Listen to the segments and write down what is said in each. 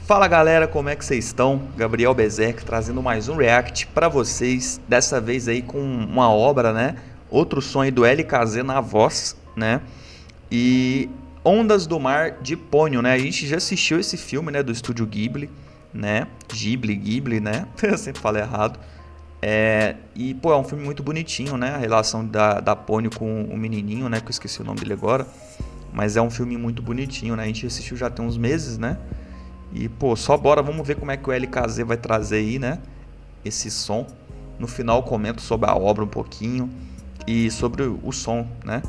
Fala galera, como é que vocês estão? Gabriel Bezek trazendo mais um react para vocês, dessa vez aí com uma obra, né? Outro sonho do LKZ na voz, né? E Ondas do Mar de Ponyo, né? A gente já assistiu esse filme, né, do estúdio Ghibli, né? Ghibli, né? Eu sempre falo errado. E, pô, é um filme muito bonitinho, né? A relação da Ponyo com o menininho, né? Que eu esqueci o nome dele agora. Mas é um filme muito bonitinho, né? A gente assistiu já tem uns meses, né? E, pô, só bora, vamos ver como é que o LKZ vai trazer aí, né? Esse som. No final eu comento sobre a obra um pouquinho e sobre o som, né?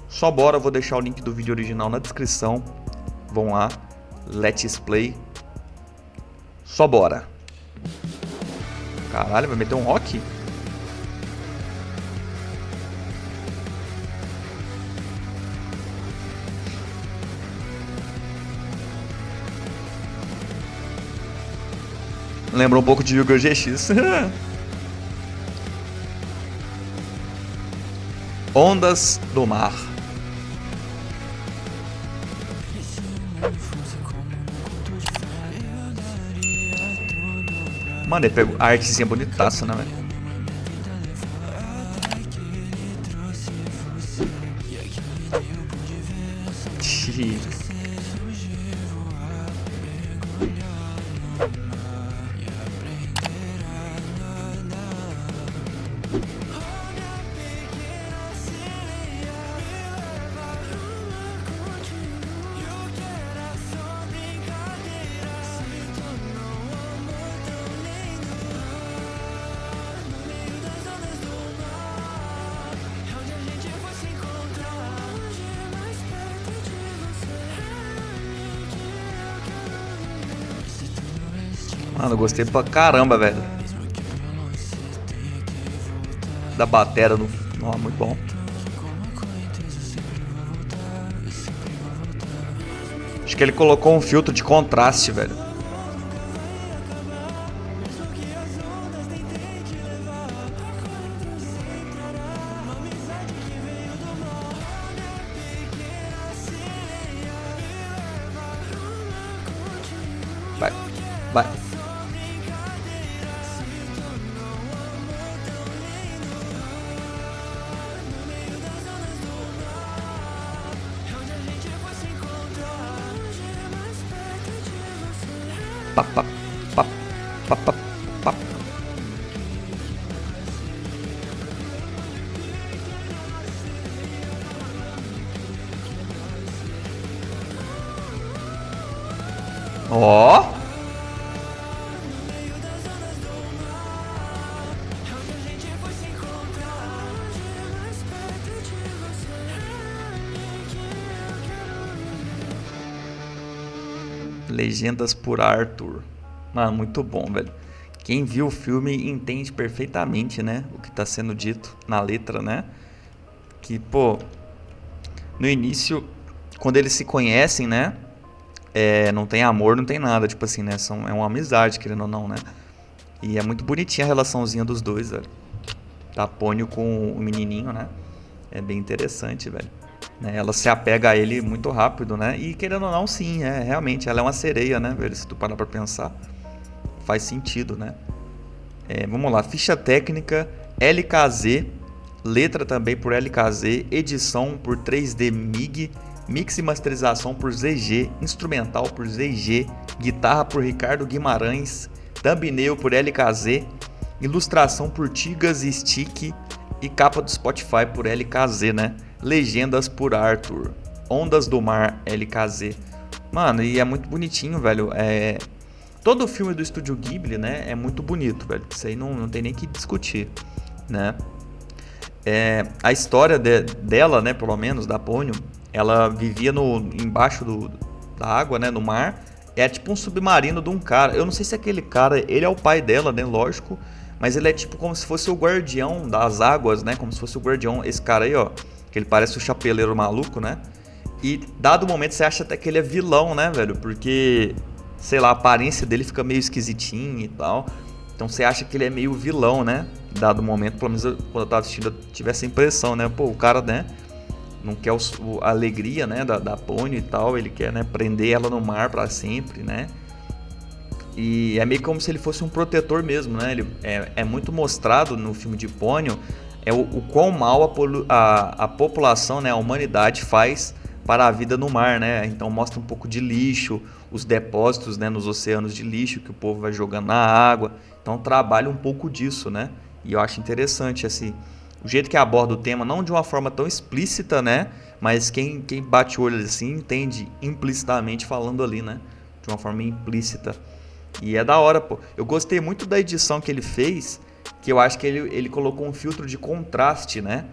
Só bora, vou deixar o link do vídeo original na descrição. Vão lá, let's play. Só bora. Caralho, vai meter um rock? Lembra um pouco de Yu-Gi-Oh! GX. Ondas do Mar. Mano, ele pegou a artezinha bonitaça, né, velho? Mano, eu gostei pra caramba, velho. Da batera no. Ó, muito bom. Acho que ele colocou um filtro de contraste, velho. Vai, vai. Pap, pap, pap, pap, pap, pap. Ó. Legendas por Arthur. Mano, muito bom, velho. Quem viu o filme entende perfeitamente, né? O que tá sendo dito na letra, né? Que, pô, no início, quando eles se conhecem, né? Não tem amor, não tem nada, tipo assim, né? É uma amizade, querendo ou não, né? E é muito bonitinha a relaçãozinha dos dois, velho. Da Ponyo com o menininho, né? É bem interessante, velho. Né? Ela se apega a ele muito rápido, né? E querendo ou não, sim, realmente, ela é uma sereia, né, velho? Se tu parar pra pensar, faz sentido, né? Vamos lá, ficha técnica, LKZ, letra também por LKZ, edição por 3D MIG, mix e masterização por ZG, instrumental por ZG, guitarra por Ricardo Guimarães, thumbnail por LKZ, ilustração por Tigas e Stick e capa do Spotify por LKZ, né? Legendas por Arthur, Ondas do Mar LKZ. Mano, e é muito bonitinho, velho. Todo o filme do estúdio Ghibli, né, é muito bonito, velho. Isso aí não tem nem que discutir, né? A história dela, né, pelo menos, da Ponyo, ela vivia embaixo da água, né, no mar. É tipo um submarino de um cara. Eu não sei se aquele cara, ele é o pai dela, né, lógico. Mas ele é tipo como se fosse o guardião das águas, né? Como se fosse o guardião, esse cara aí, ó. Que ele parece o chapeleiro maluco, né? E dado momento você acha até que ele é vilão, né, velho? Porque, sei lá, a aparência dele fica meio esquisitinha e tal. Então você acha que ele é meio vilão, né? Dado momento, pelo menos quando eu tava assistindo, eu tive essa impressão, né? Pô, o cara, né? Não quer a alegria, né? Da Ponyo e tal. Ele quer, né? Prender ela no mar pra sempre, né? E é meio como se ele fosse um protetor mesmo, né? Ele é muito mostrado no filme de Ponyo o quão mal a população, né, a humanidade faz para a vida no mar, né? Então mostra um pouco de lixo, os depósitos, né, nos oceanos de lixo que o povo vai jogando na água. Então trabalha um pouco disso, né? E eu acho interessante assim, o jeito que aborda o tema, não de uma forma tão explícita, né? Mas quem bate o olho assim entende implicitamente falando ali, né? De uma forma implícita. E é da hora, pô. Eu gostei muito da edição que ele fez, que eu acho que ele colocou um filtro de contraste, né?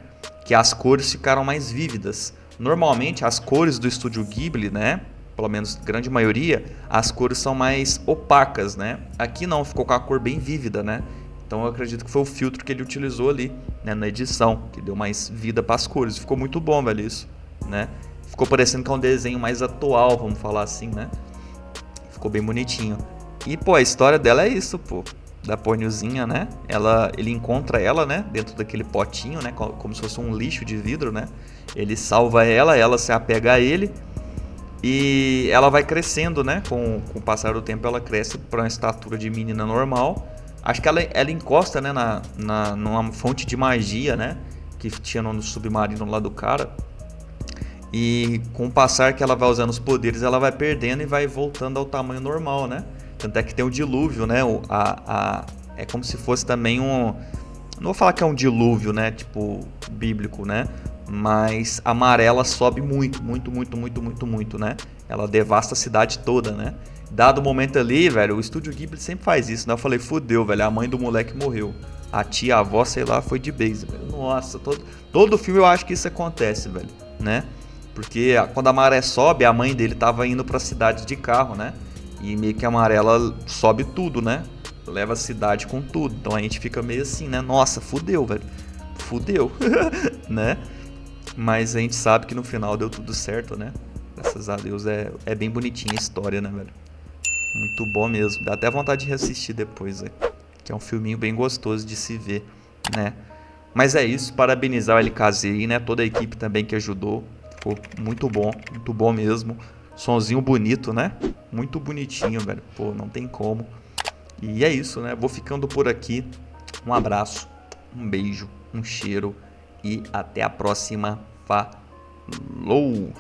Que as cores ficaram mais vívidas. Normalmente, as cores do estúdio Ghibli, né? Pelo menos grande maioria, as cores são mais opacas, né? Aqui não, ficou com a cor bem vívida, né? Então eu acredito que foi o filtro que ele utilizou ali, né, na edição, que deu mais vida para as cores. Ficou muito bom, velho, isso, né? Ficou parecendo que é um desenho mais atual, vamos falar assim, né? Ficou bem bonitinho. E, pô, a história dela é isso, pô. Da Ponyozinha, né? Ele encontra ela, né? Dentro daquele potinho, né? Como se fosse um lixo de vidro, né? Ele salva ela se apega a ele. E ela vai crescendo, né? Com o passar do tempo, ela cresce para uma estatura de menina normal. Acho que ela encosta, né? Numa fonte de magia, né? Que tinha no submarino lá do cara. E com o passar que ela vai usando os poderes, ela vai perdendo e vai voltando ao tamanho normal, né? Tanto é que tem o dilúvio, né? É como se fosse também um... Não vou falar que é um dilúvio, né? Tipo, bíblico, né? Mas a amarela sobe muito, muito, muito, muito, muito, muito, né? Ela devasta a cidade toda, né? Dado o momento ali, velho, o estúdio Ghibli sempre faz isso, né? Eu falei, fudeu, velho, a mãe do moleque morreu. A tia, a avó, sei lá, foi de base, velho. Nossa, todo filme eu acho que isso acontece, velho, né? Porque quando a maré sobe, a mãe dele tava indo pra cidade de carro, né? E meio que a amarela sobe tudo, né? Leva a cidade com tudo. Então a gente fica meio assim, né? Nossa, fudeu, velho. Fudeu, né? Mas a gente sabe que no final deu tudo certo, né? Graças a Deus é bem bonitinha a história, né, velho? Muito bom mesmo. Dá até vontade de reassistir depois, velho. Que é um filminho bem gostoso de se ver, né? Mas é isso, parabenizar o LKZ aí, né? Toda a equipe também que ajudou. Ficou muito bom mesmo. Sonzinho bonito, né? Muito bonitinho, velho. Pô, não tem como. E é isso, né? Vou ficando por aqui. Um abraço, um beijo, um cheiro e até a próxima. Falou!